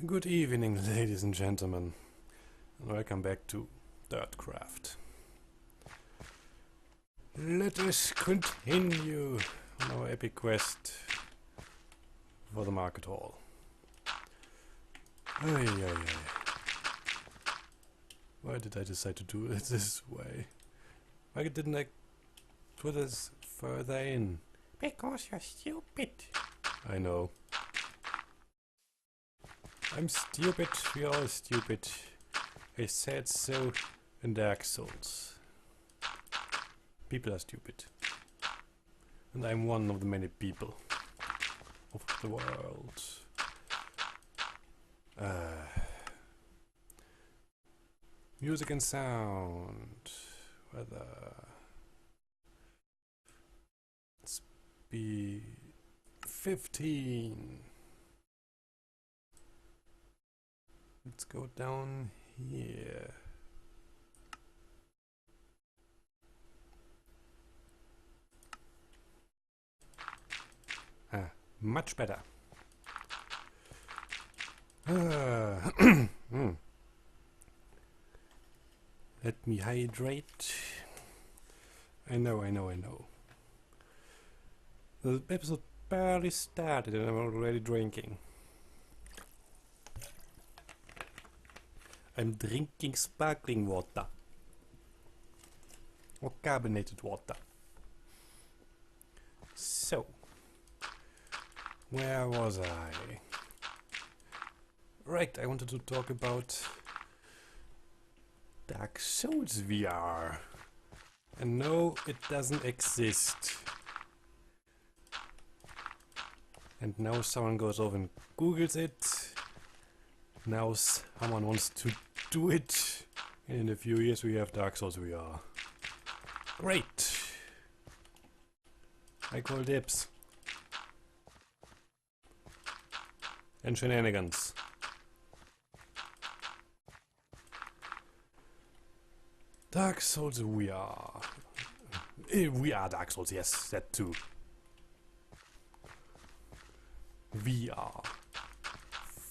Good evening, ladies and gentlemen, and welcome back to Dirtcraft. Let us continue on our epic quest for the market hall. Ay, ay, ay. Why did I decide to do it this way? Why didn't I put this further in? Because you're stupid. I know. I'm stupid, we're all stupid. I said so in Dark Souls. People are stupid. And I'm one of the many people of the world. Music and sound. Weather. Speed 15. Let's go down here. Much better. Let me hydrate. I know. The episode barely started and I'm already drinking. I'm drinking sparkling water. Or carbonated water. So, where was I? Right, I wanted to talk about Dark Souls VR. And no, it doesn't exist. And now someone goes over and Googles it. Now someone wants to do it. And in a few years we have Dark Souls VR. Great! I call dibs. And shenanigans. Dark Souls VR. VR Dark Souls, yes, that too. VR.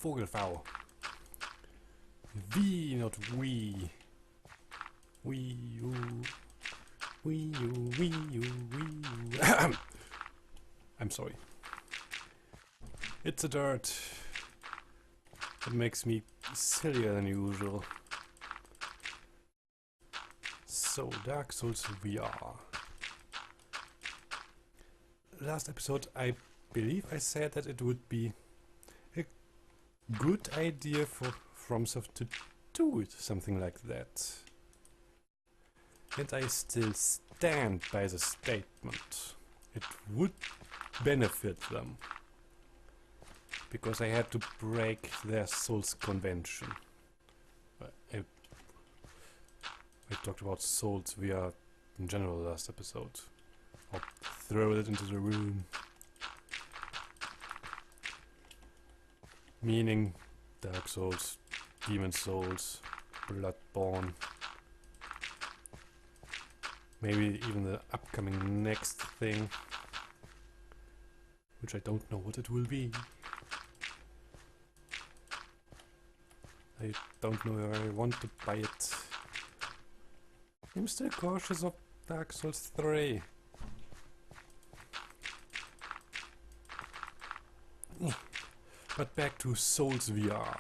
Vogelfrau. V, not we. Wii U. Wii U, Wii U, Wii U. I'm sorry. It's a dirt. It makes me sillier than usual. So, Dark Souls VR. Last episode, I believe I said that it would be a good idea for Fromsoft to do it, something like that. And I still stand by the statement. It would benefit them. Because I had to break their Souls convention. I talked about Souls VR in general last episode. I'll throw it into the room. Meaning Dark Souls, Demon Souls, Bloodborne. Maybe even the upcoming next thing. Which I don't know what it will be. I don't know if I want to buy it. I'm still cautious of Dark Souls 3. But back to Souls VR.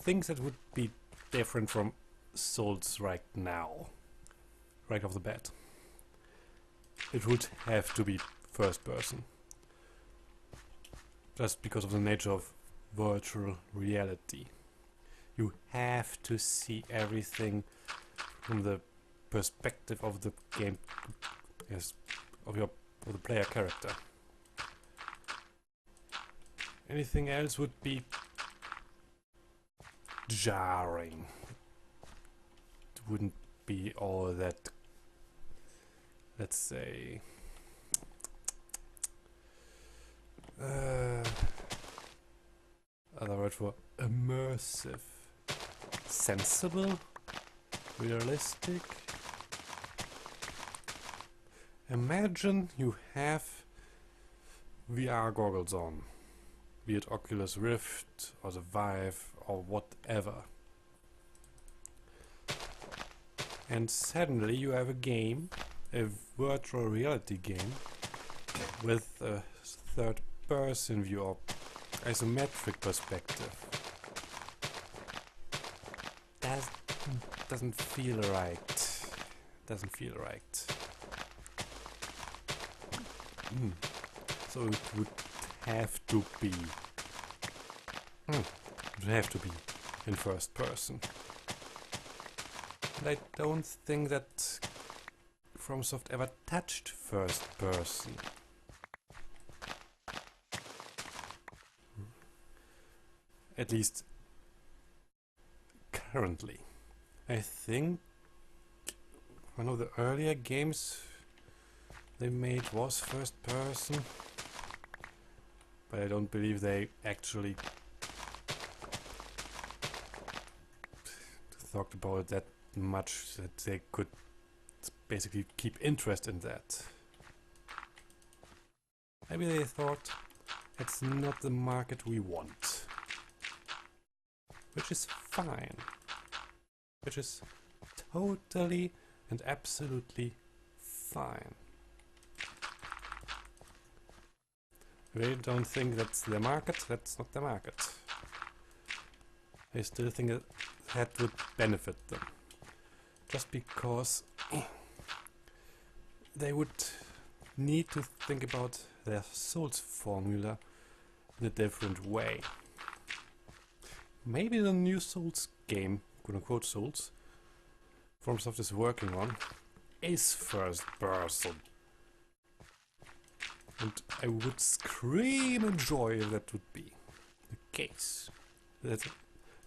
Things that would be different from Souls right now. Right off the bat. It would have to be first person. Just because of the nature of virtual reality. You have to see everything from the perspective of the game, yes, of the player character. Anything else would be jarring. It wouldn't be all that, let's say, other word for immersive, sensible, realistic. Imagine you have VR goggles on. be it Oculus Rift or the Vive or whatever. And suddenly you have a game, a virtual reality game, with a third-person view or isometric perspective. That doesn't feel right. Doesn't feel right. So it would have to be. It would have to be in first person. And I don't think that Fromsoft ever touched first person. At least currently. I think one of the earlier games they made was first person, but I don't believe they actually talked about it that much that they could basically keep interest in that. Maybe they thought it's not the market we want, which is fine, which is totally and absolutely fine. They don't think that's the market, that's not the market. I still think that would benefit them. Just because they would need to think about their Souls formula in a different way. Maybe the new Souls game, quote-unquote Souls, Fromsoft is working on, is first person. And I would scream in joy if that would be the case.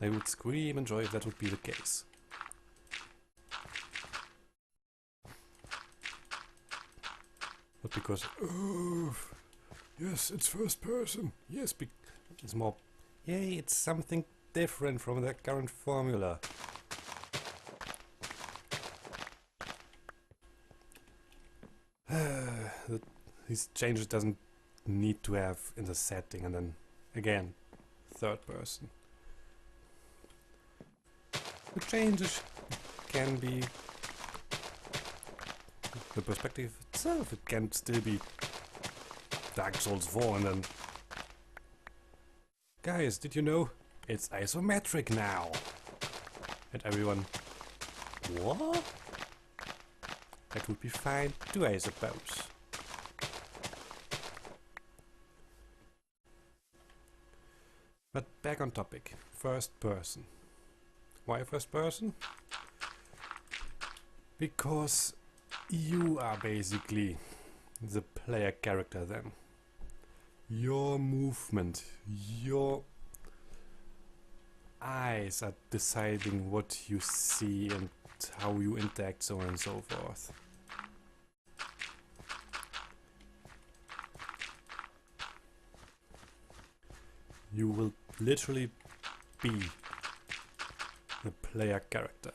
I would scream in joy if that would be the case. Not because, oh, yes, it's first person. Yes, it's more, yay, it's something different from the current formula. These changes doesn't need to have in the setting, and then again, third person. The changes can be the perspective itself. It can still be Dark Souls 4 and then, guys, did you know it's isometric now? And everyone, what? That would be fine too, I suppose. But back on topic, first person. Why first person? Because you are basically the player character then. Your movement, your eyes are deciding what you see and how you interact, so on and so forth. You will literally be the player character.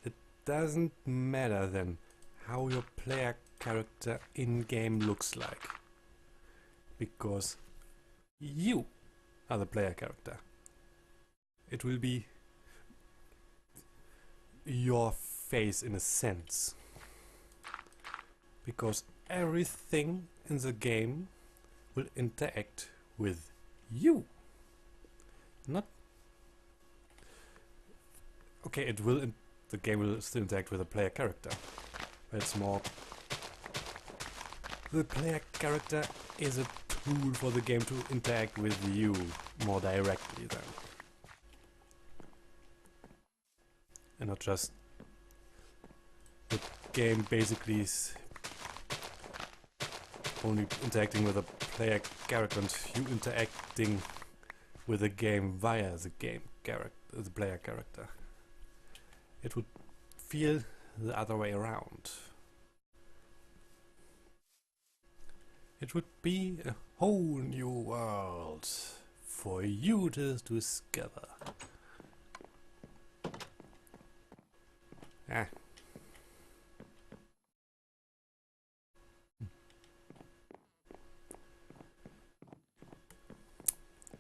It doesn't matter then how your player character in-game looks like, because you are the player character. It will be your face in a sense, because everything in the game will interact with you. Not okay, it will the game will still interact with the player character, but it's more the player character is a tool for the game to interact with you more directly then, and not just the game basically is only interacting with the player character and you interacting with the game via the game character, the player character. It would feel the other way around. It would be a whole new world for you to discover. Ah.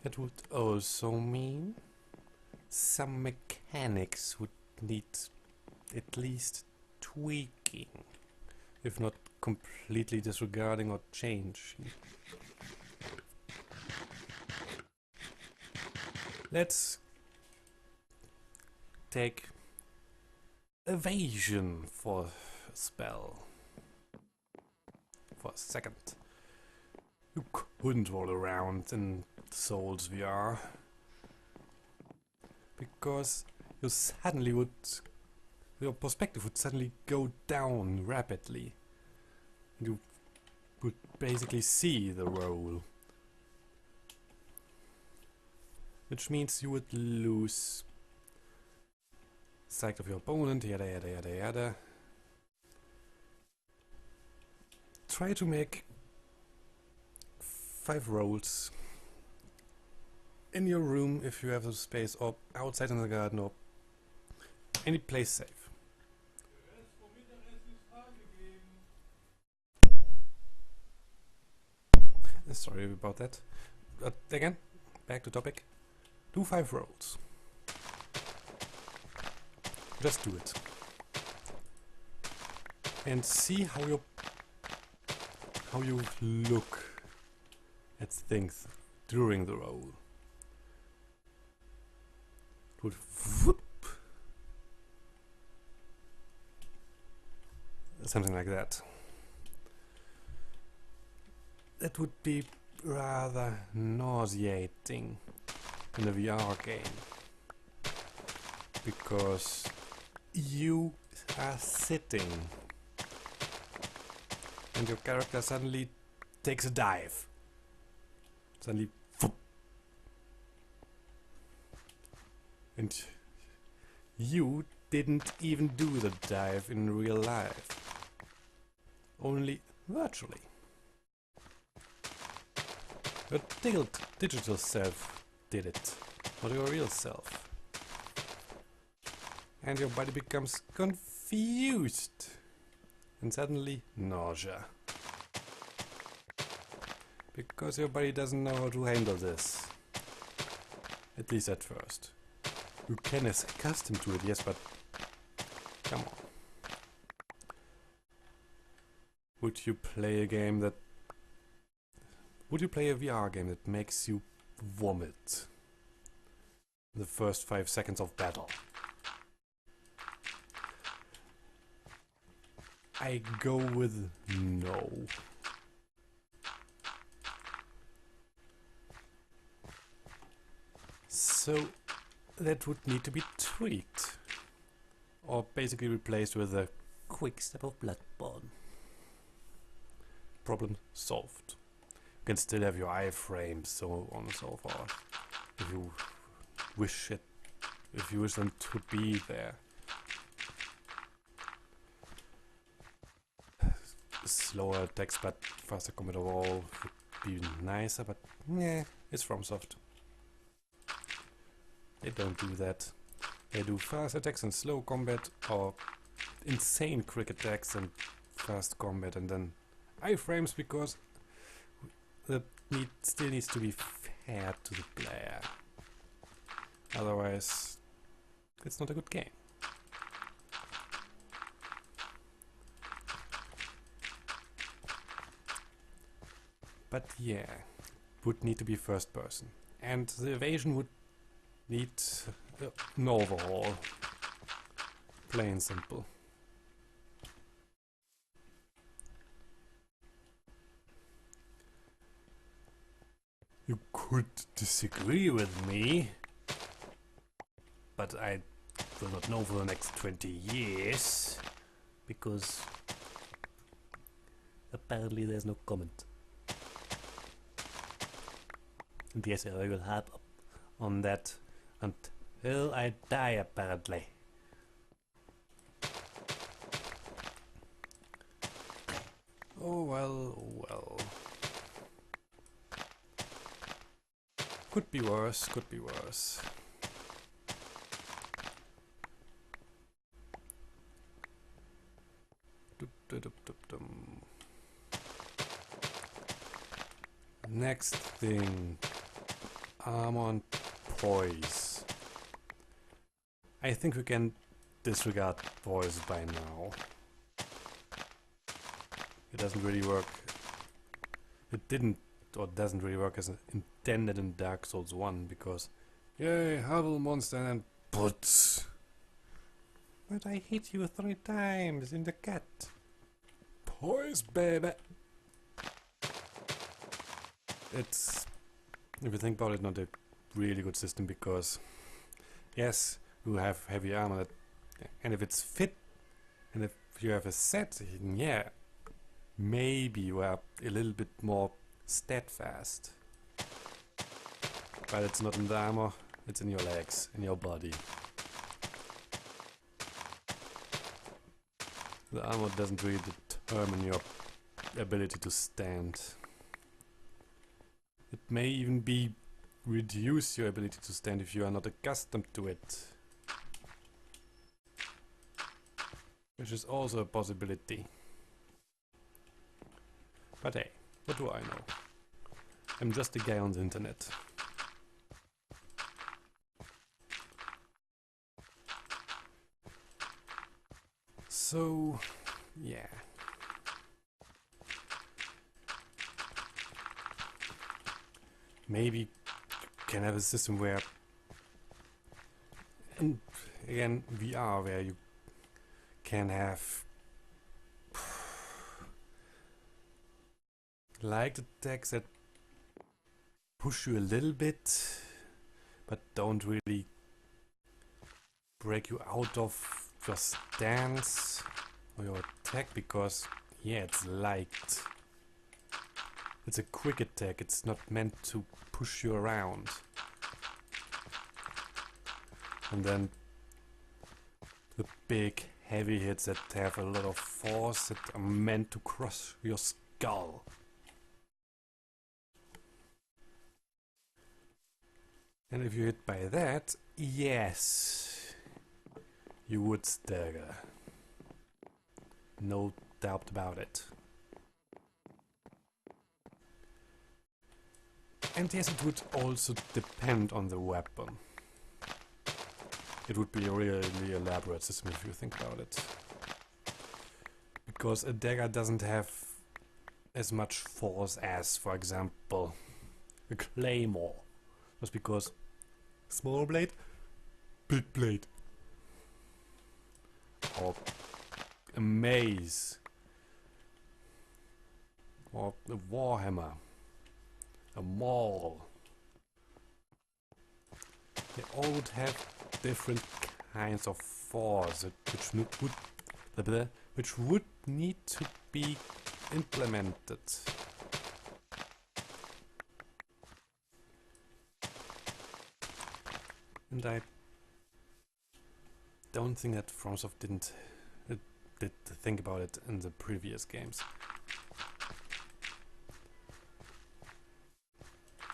That would also mean some mechanics would need at least tweaking, if not completely disregarding or changing. Let's take evasion for a spell. For a second. You couldn't roll around in Souls VR. Because your perspective would suddenly go down rapidly. You would basically see the roll. Which means you would lose sight of your opponent, yada yada yada yada. Try to make 5 rolls in your room if you have the space, or outside in the garden, or any place safe. Sorry about that. But again, back to topic. Do 5 rolls. Just do it. And see how you look at things during the roll. It would whoop. Something like that. That would be rather nauseating in a VR game, because you are sitting and your character suddenly takes a dive. Suddenly, whoop. And you didn't even do the dive in real life, only virtually. Your digital self did it, not your real self. And your body becomes confused. And suddenly nausea. Because your body doesn't know how to handle this. At least at first. You can get accustomed to it, yes, but come on. Would you play a VR game that makes you vomit the first 5 seconds of battle? I go with no. So that would need to be tweaked, or basically replaced with a quick step of Bloodborne. Problem solved. You can still have your iframes, so on and so forth, if you wish them to be there. Slower attacks but faster combat overall would be nicer, but yeah, it's Fromsoft. They don't do that. They do fast attacks and slow combat, or insane quick attacks and fast combat, and then iframes, because the still needs to be fair to the player. Otherwise, it's not a good game. But yeah, would need to be first person. And the evasion would need an overhaul. Plain simple. You could disagree with me, but I will not know for the next 20 years, because apparently there's no comment. And yes, I will harp on that until I die, apparently. Oh well, oh well. Could be worse, could be worse. Next thing. armor and poise. I think we can disregard poise by now. It doesn't really work. It didn't or doesn't really work as intended in Dark Souls 1 because yay, horrible monster and putz. But I hit you 3 times in the gut. Poise, baby. It's, if you think about it, not a really good system because yes, you have heavy armor that, and if it's fit and if you have a set, yeah, maybe you are a little bit more steadfast. But it's not in the armor, it's in your legs, in your body. The armor doesn't really determine your ability to stand. It may even be reduce your ability to stand if you are not accustomed to it. Which is also a possibility. But hey, what do I know? I'm just a guy on the internet. So, yeah. Maybe you can have a system where, and again, VR, where you can have light attacks that push you a little bit, but don't really break you out of your stance or your attack because, yeah, it's light. It's a quick attack, it's not meant to push you around. And then the big heavy hits that have a lot of force that are meant to crush your skull. And if you hit by that, yes, you would stagger. No doubt about it. And yes, it would also depend on the weapon. It would be a really elaborate system if you think about it. Because a dagger doesn't have as much force as, for example, a claymore. Just because small blade, big blade. Or a mace. Or a warhammer. A maul. They all would have different kinds of force which would need to be implemented. And I don't think that Fromsoft did think about it in the previous games.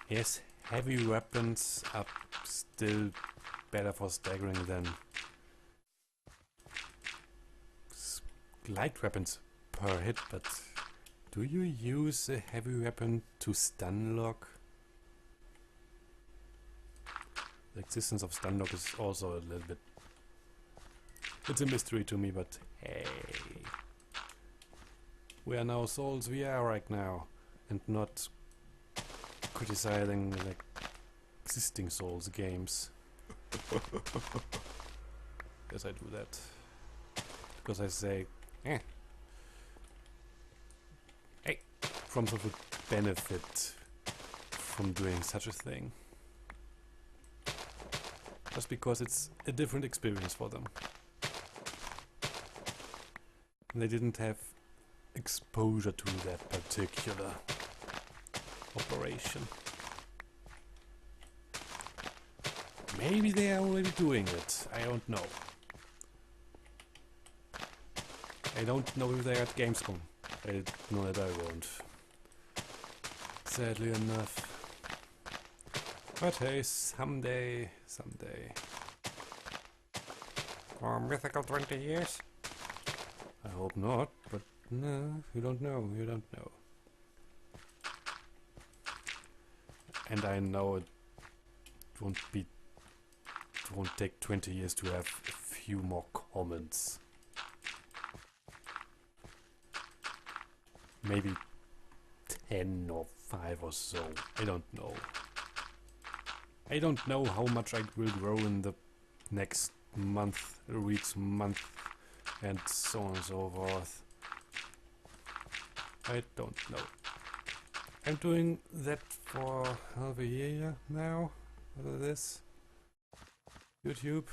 Yes, heavy weapons are still better for staggering than light weapons per hit, but do you use a heavy weapon to stun lock? The existence of stun lock is also a little bit... it's a mystery to me, but hey. We are now Souls VR right now, and not criticizing the existing Souls games. Yes, I do that. Because I say, hey, Fromsoft would benefit from doing such a thing. Just because it's a different experience for them. And they didn't have exposure to that particular operation. Maybe they are already doing it, I don't know. I don't know if they're at Gamescom. I know that I won't. Sadly enough. But hey, someday. For mythical 20 years? I hope not, but no, you don't know. And I know won't take 20 years to have a few more comments. Maybe 10 or 5 or so. I don't know. I don't know how much I will grow in the next month, weeks, month, and so on and so forth. I don't know. I'm doing that for half a year now. What is this? YouTube.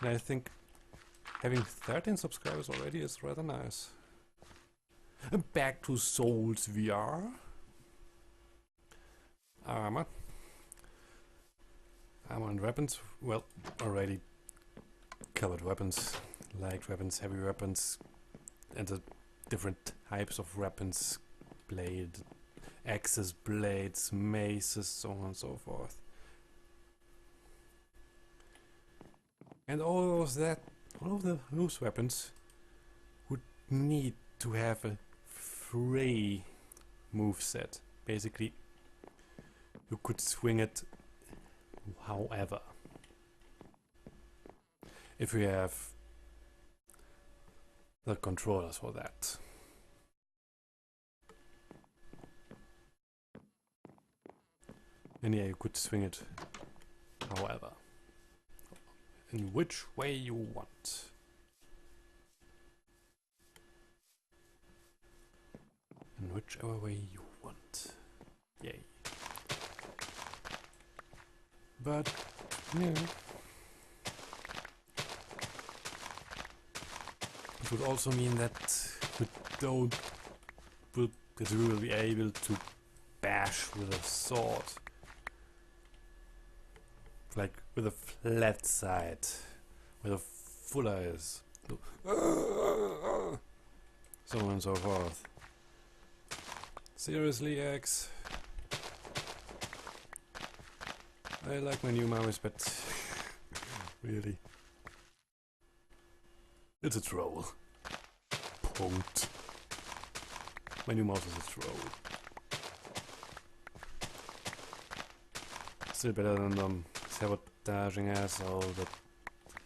And I think having 13 subscribers already is rather nice. And back to Souls VR. Armor and weapons. Well, already covered weapons. Light weapons, heavy weapons, and the different types of weapons. Blade, axes, blades, maces, so on and so forth. And all of those weapons would need to have a free moveset. Basically, you could swing it however. If you have the controllers for that. And yeah, you could swing it however. In which way you want. In whichever way you want. Yay. But, yeah. It would also mean that we will be able to bash with a sword. Like with a flat side, with a full eyes, so on and so forth. Seriously, X? I like my new mouse, but really, it's a troll. Punkt. My new mouse is a troll. Still better than sabotaging asshole, but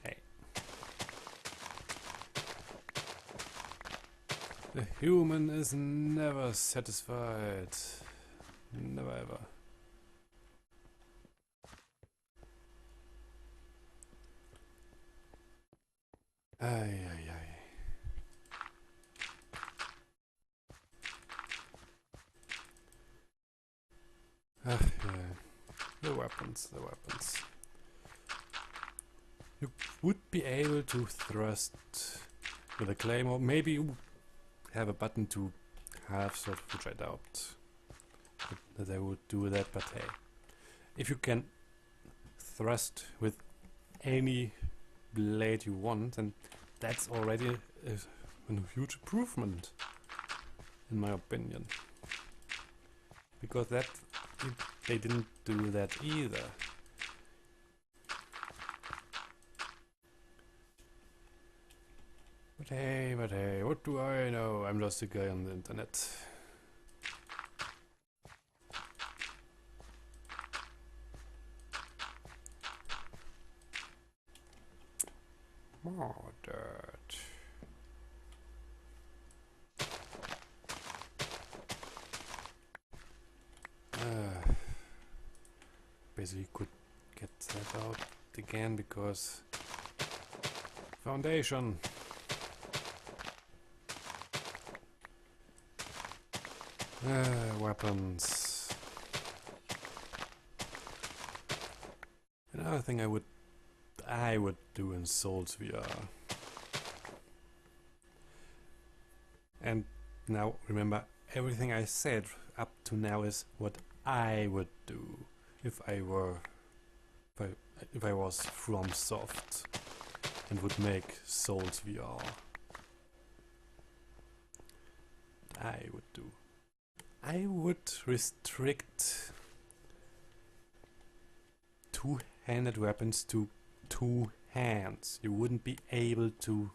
hey. The human is never satisfied. Never ever. Ay, ay, ay. Ah, yeah. The weapons. You would be able to thrust with a claymore. Maybe you have a button to half sword, which I doubt that they would do that, but hey. If you can thrust with any blade you want, then that's already a huge improvement, in my opinion. Because they didn't do that either. But hey, what do I know? I'm just a guy on the internet. More dirt. Basically could get that out again because foundation. Weapons. Another thing I would do in Souls VR. And now remember, everything I said up to now is what I would do if I was Fromsoft and would make Souls VR. I would restrict two-handed weapons to 2 hands. You wouldn't be able to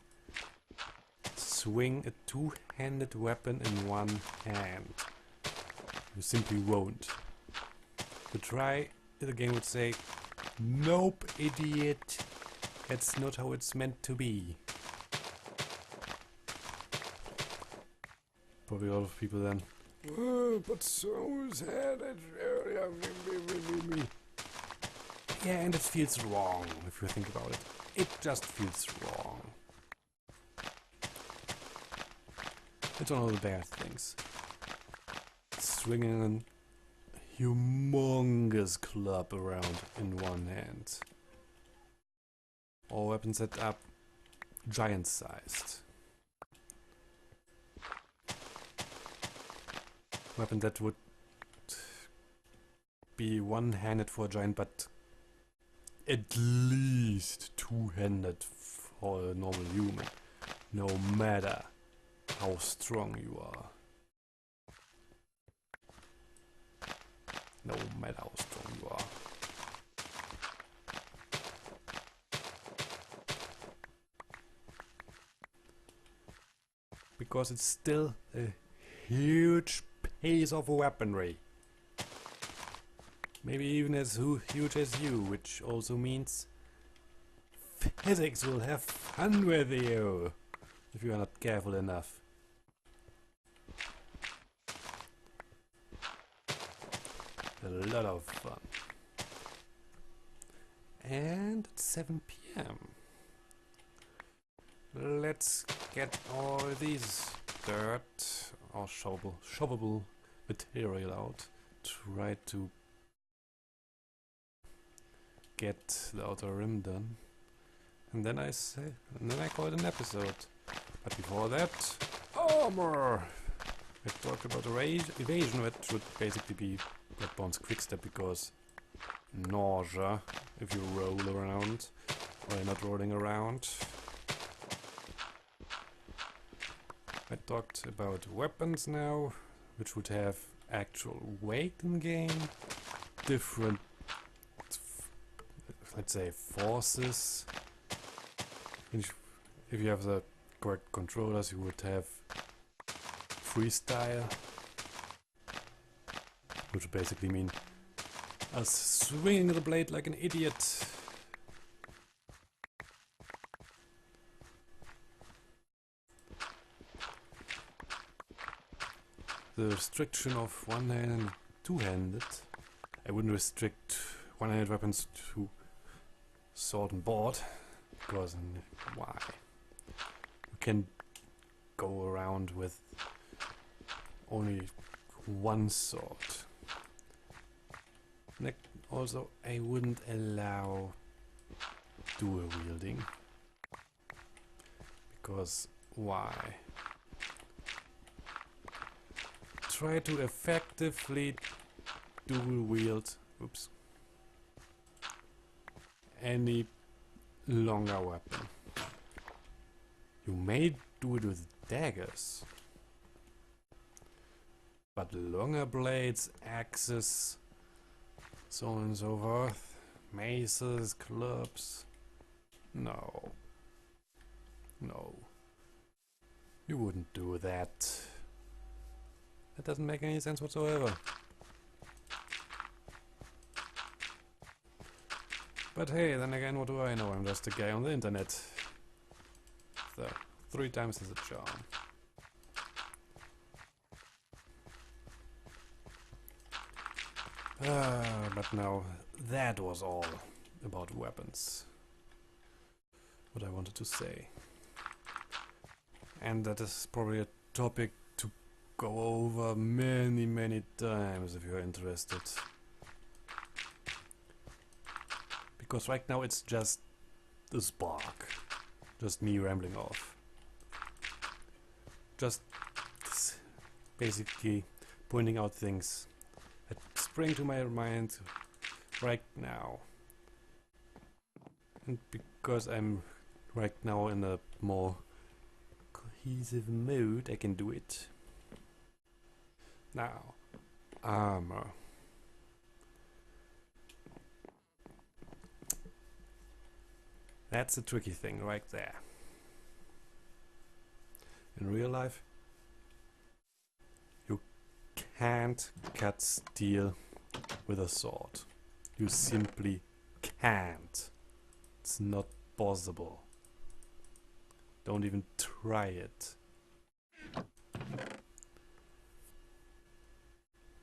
swing a two-handed weapon in 1 hand. You simply won't. To try the game would say, "Nope, idiot. That's not how it's meant to be." Probably a lot of people then. But so sad. Yeah, and it feels wrong if you think about it. It just feels wrong. It's one of the bad things. Swinging a humongous club around in one hand. Or weapons that are giant-sized. Weapon that would be one-handed for a giant, but at least two-handed for a normal human. No matter how strong you are. No matter how strong you are. Because it's still a huge piece of weaponry. Maybe even as huge as you, which also means physics will have fun with you if you are not careful enough. A lot of fun. And it's 7 PM. Let's get all these dirt or shovelable material out. Try to get the outer rim done. And then I call it an episode. But before that, armor! I talked about evasion, which would basically be Bloodborne's quickstep, because nausea if you roll around or you're not rolling around. I talked about weapons now, which would have actual weight in game, different, let's say, forces. If you have the correct controllers, you would have freestyle, which would basically mean us swinging the blade like an idiot. The restriction of one-handed and two-handed. I wouldn't restrict one-handed weapons to sword and board, because why? You can go around with only one sword. And also, I wouldn't allow dual wielding, because why? Try to effectively dual wield any longer weapon. You may do it with daggers, but longer blades, axes, so on and so forth, maces, clubs, no. No. You wouldn't do that. That doesn't make any sense whatsoever. But hey, then again, what do I know? I'm just a guy on the internet. So, 3 times is a charm. But now, that was all about weapons. What I wanted to say. And that is probably a topic to go over many, many times if you're interested. Because right now it's just a spark. Just me rambling off. Just basically pointing out things that spring to my mind right now. And because I'm right now in a more cohesive mode, I can do it. Now, armor. That's the tricky thing right there. In real life, you can't cut steel with a sword. You simply can't. It's not possible. Don't even try it.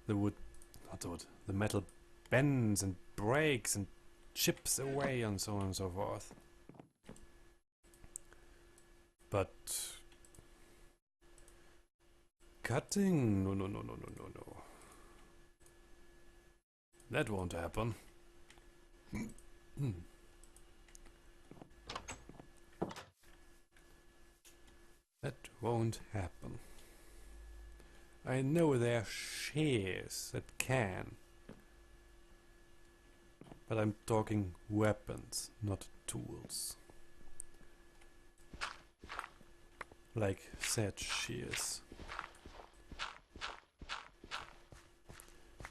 The wood, not the wood, the metal bends and breaks and chips away and so on and so forth. But cutting? No, no, no, no, no, no, no. That won't happen. That won't happen. I know there are shears that can. But I'm talking weapons, not tools. Like said shears.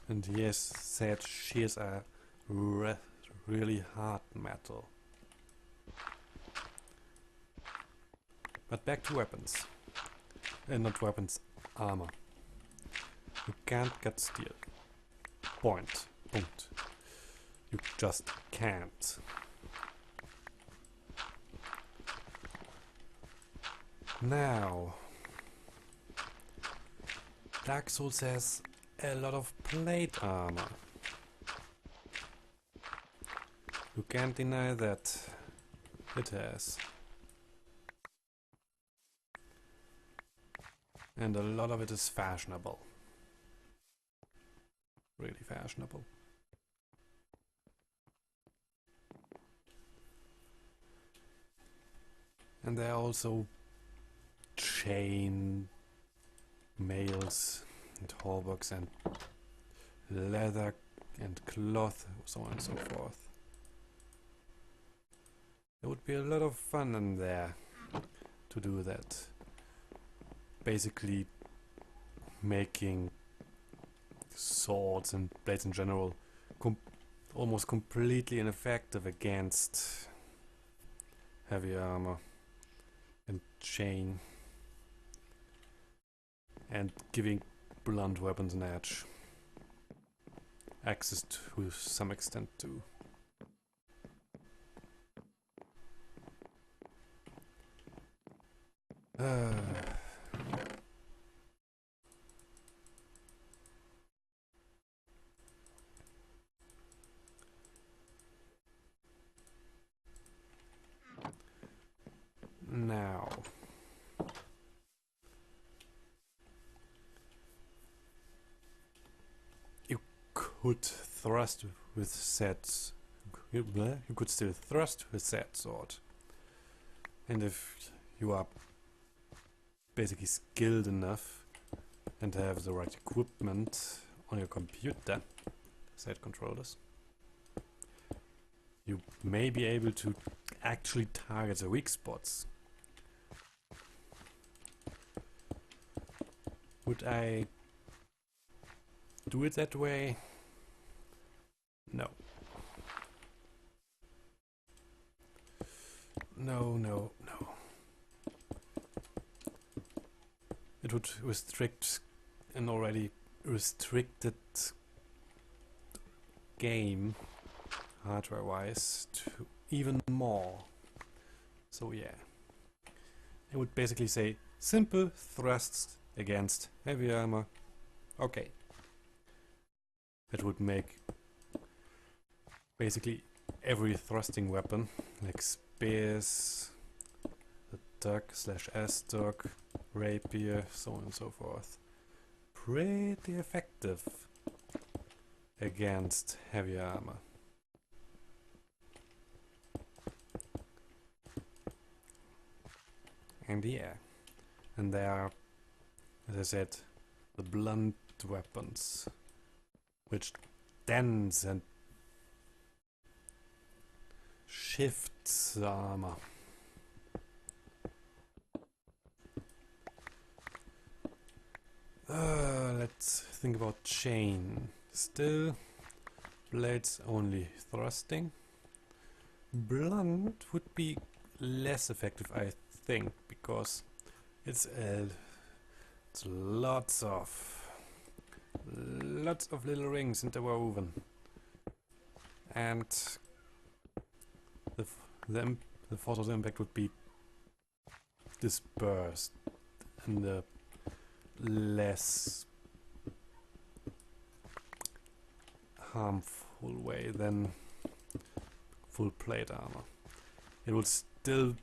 And yes, said shears are really hard metal. But back to weapons. Not weapons, armor. You can't cut steel. Point. Punkt. You just can't. Now, Dark Souls has a lot of plate armor. You can't deny that it has. And a lot of it is fashionable. Really fashionable. And there are also chain mails and hauberks and leather and cloth, so on and so forth. There would be a lot of fun in there to do that. Basically making swords and blades in general almost completely ineffective against heavy armor and chain, and giving blunt weapons an edge. Axes to some extent too. Now, you could thrust with sets. You could still thrust with that sword. And if you are basically skilled enough and have the right equipment on your computer, set controllers, you may be able to actually target the weak spots. Would I do it that way? No. No, no, no. It would restrict an already restricted game, hardware-wise, to even more. So yeah. I would basically say simple thrusts against heavy armor. Okay. That would make basically every thrusting weapon, like spears, the duck/s-duck, rapier, so on and so forth, pretty effective against heavy armor. And yeah, and there are, as I said, the blunt weapons, which dents and shifts the armor. Let's think about chain. Still, blades only thrusting. Blunt would be less effective, I think, because it's lots of little rings interwoven. and the the force of the impact would be dispersed in the less harmful way than full plate armor. It would still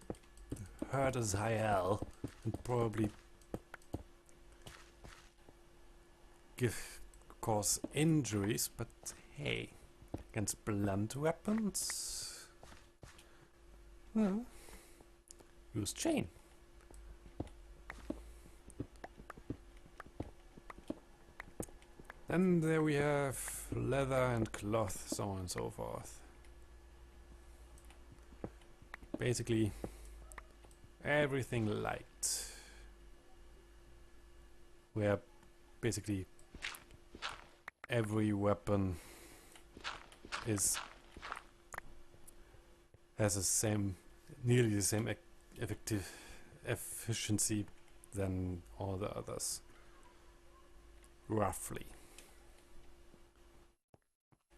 hurt as hell and probably cause injuries, but hey, against blunt weapons, well, use chain. Then there we have leather and cloth, so on and so forth. Basically, everything light. Where basically every weapon has the same, nearly the same efficiency than all the others, roughly.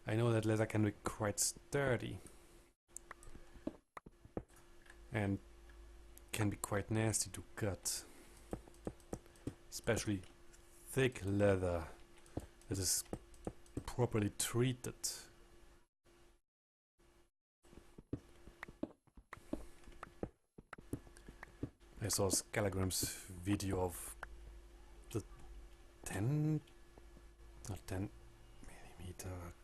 I know that leather can be quite sturdy and can be quite nasty to cut, especially thick leather that is properly treated. I saw Scalagram's video of the 10 millimeter.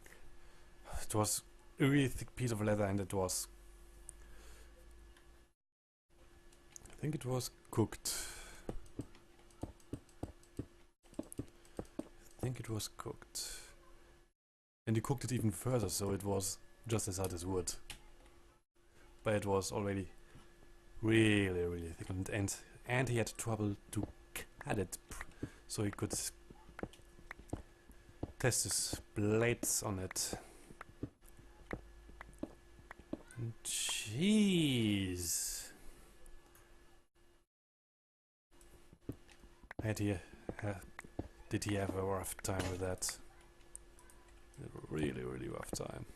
It was a really thick piece of leather, and it was, I think it was cooked. And he cooked it even further, so it was just as hard as wood. But it was already really, really thick, and he had trouble to cut it, so he could test his blades on it. Jeez. Did he have a rough time with that? A really, really rough time.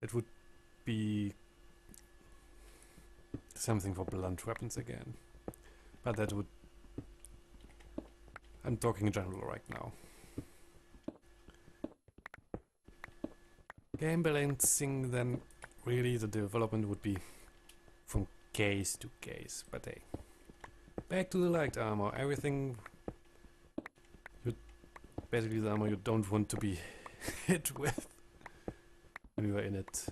It would be something for blunt weapons again. But that would... I'm talking in general right now. Game balancing, then really the development would be from case to case. But hey, back to the light armor. Everything, basically the armor you don't want to be hit with when you are in it.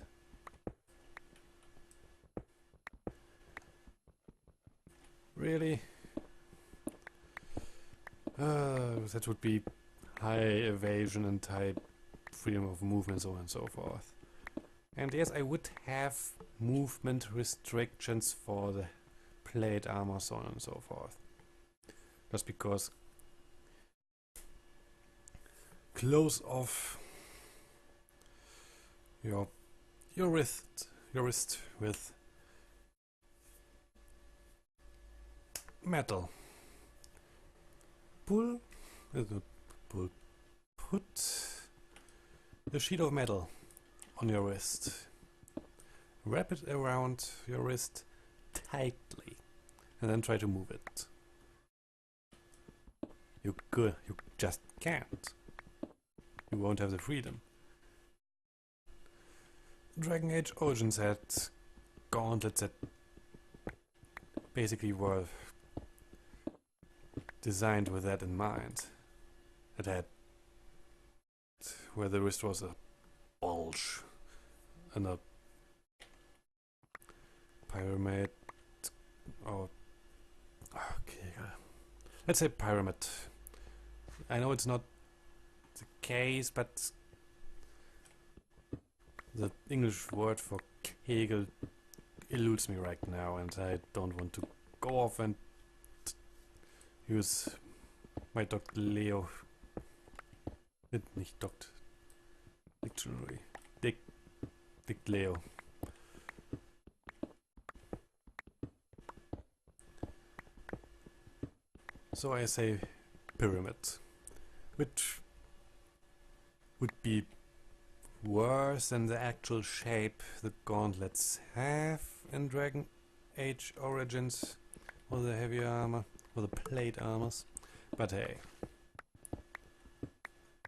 Really? That would be high evasion and high freedom of movement, so on and so forth. And yes, I would have movement restrictions for the plate armor, so on and so forth. Just because close off your wrist with metal. Put a sheet of metal on your wrist. Wrap it around your wrist tightly, and then try to move it. You just can't. You won't have the freedom. Dragon Age Origins had gauntlets that basically were designed with that in mind. It had where the wrist was a bulge and a pyramid, or okay, let's say pyramid. I know it's not the case, but the English word for kegel eludes me right now, and I don't want to go off and use my Dr. Leo, nicht Dr. Dictionary, Dick Leo. So I say pyramid, which would be worse than the actual shape the gauntlets have in Dragon Age Origins, or the heavy armor, or the plate armors. But hey,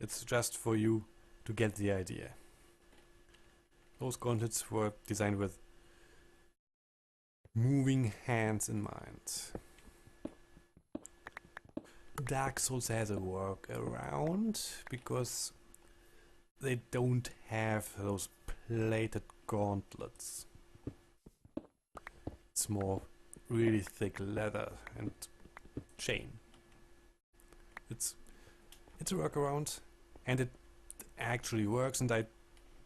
it's just for you to get the idea. Those gauntlets were designed with moving hands in mind. Dark Souls has a workaround because they don't have those plated gauntlets. It's more really thick leather and chain. It's a workaround, and it actually works, and I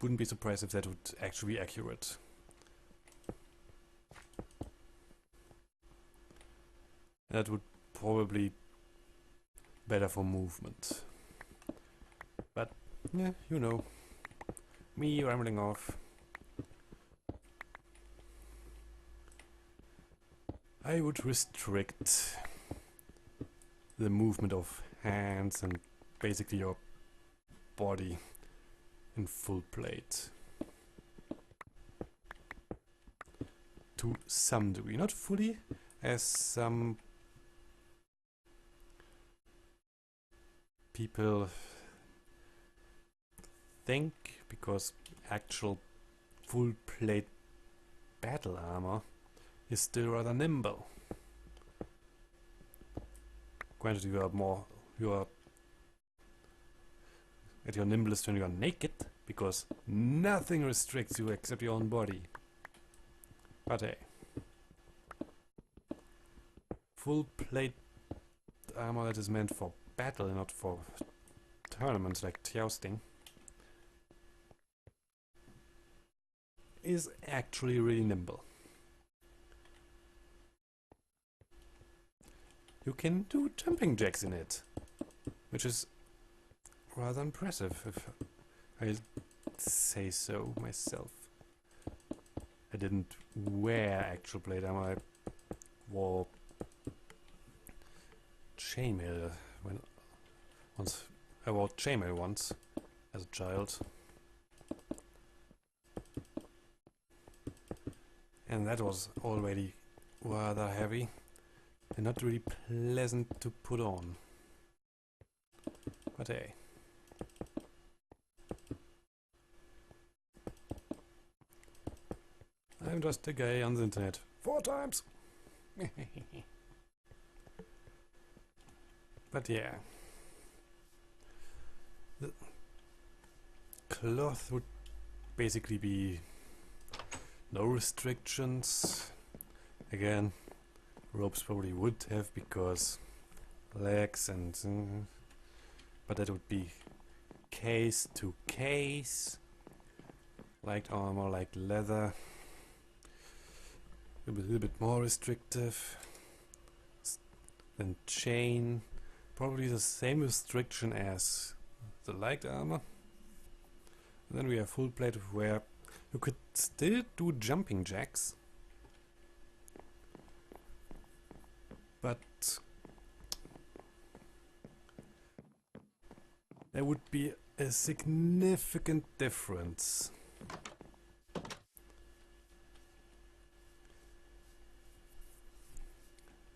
wouldn't be surprised if that would actually be accurate. That would probably better for movement. But yeah, you know, me rambling off. I would restrict the movement of hands and basically your body in full plate. To some degree, not fully, as some people think, because actual full plate battle armor is still rather nimble. Granted, you are at your nimblest when you are naked, because nothing restricts you except your own body. But hey, full plate armor that is meant for battle and not for tournaments like jousting is actually really nimble. You can do jumping jacks in it, which is rather impressive, if I say so myself. I didn't wear actual plate armor, I wore chainmail I wore chainmail once as a child. And that was already rather heavy and not really pleasant to put on. But hey. I'm just a guy on the internet 4 times. But yeah. The cloth would basically be no restrictions. Again, ropes probably would have, because legs and but that would be case to case. Light armor, like leather, a little bit more restrictive than chain. Probably the same restriction as the light armor. And then we have full plate, where you could still do jumping jacks, but there would be a significant difference.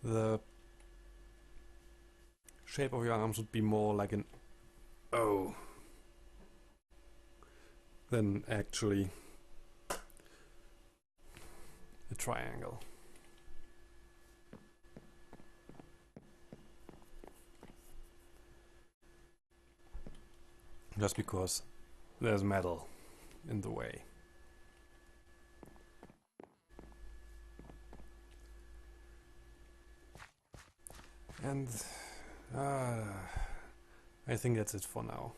The shape of your arms would be more like an O than actually a triangle. Just because there's metal in the way. And I think that's it for now.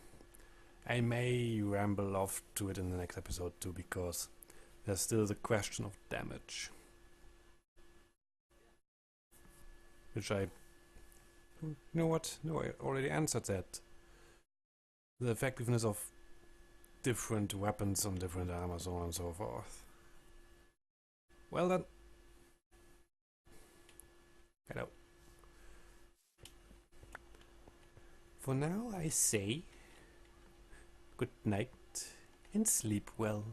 I may ramble off to it in the next episode too, because there's still the question of damage, which you know what? No, I already answered that. The effectiveness of different weapons on different armor, so on and so forth. Well then. Hello. For now, I say good night and sleep well.